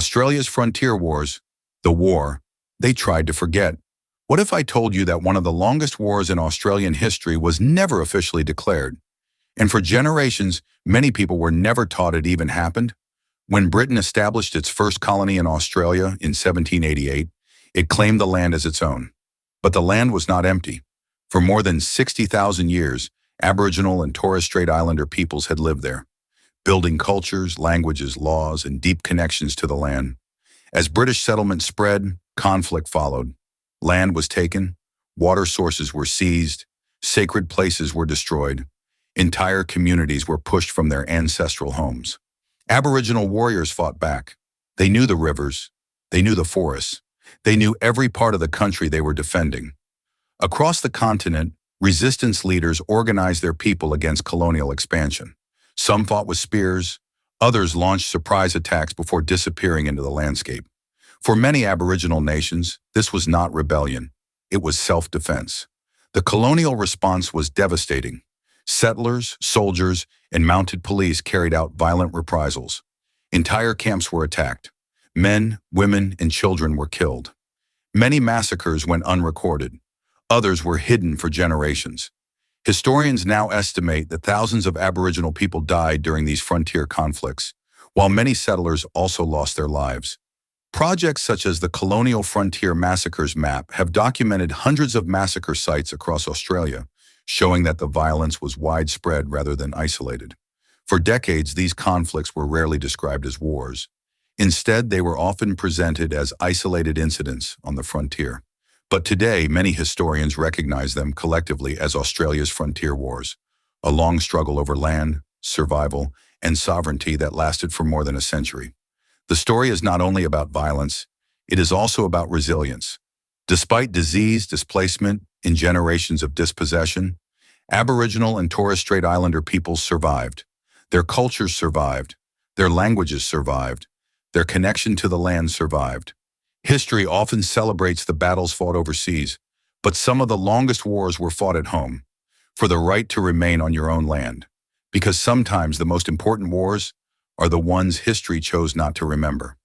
Australia's frontier wars, the war, they tried to forget. What if I told you that one of the longest wars in Australian history was never officially declared? And for generations, many people were never taught it even happened. When Britain established its first colony in Australia in 1788, it claimed the land as its own. But the land was not empty. For more than 60,000 years, Aboriginal and Torres Strait Islander peoples had lived there, building cultures, languages, laws, and deep connections to the land. As British settlement spread, conflict followed. Land was taken, water sources were seized, sacred places were destroyed, entire communities were pushed from their ancestral homes. Aboriginal warriors fought back. They knew the rivers, they knew the forests, they knew every part of the country they were defending. Across the continent, resistance leaders organized their people against colonial expansion. Some fought with spears, others launched surprise attacks before disappearing into the landscape. For many Aboriginal nations, this was not rebellion, it was self-defense. The colonial response was devastating. Settlers, soldiers, and mounted police carried out violent reprisals. Entire camps were attacked. Men, women, and children were killed. Many massacres went unrecorded. Others were hidden for generations. Historians now estimate that thousands of Aboriginal people died during these frontier conflicts, while many settlers also lost their lives. Projects such as the Colonial Frontier Massacres Map have documented hundreds of massacre sites across Australia, showing that the violence was widespread rather than isolated. For decades, these conflicts were rarely described as wars. Instead, they were often presented as isolated incidents on the frontier. But today, many historians recognize them collectively as Australia's frontier wars, a long struggle over land, survival, and sovereignty that lasted for more than a century. The story is not only about violence, it is also about resilience. Despite disease, displacement, and generations of dispossession, Aboriginal and Torres Strait Islander peoples survived. Their cultures survived. Their languages survived. Their connection to the land survived. History often celebrates the battles fought overseas, but some of the longest wars were fought at home, for the right to remain on your own land. Because sometimes the most important wars are the ones history chose not to remember.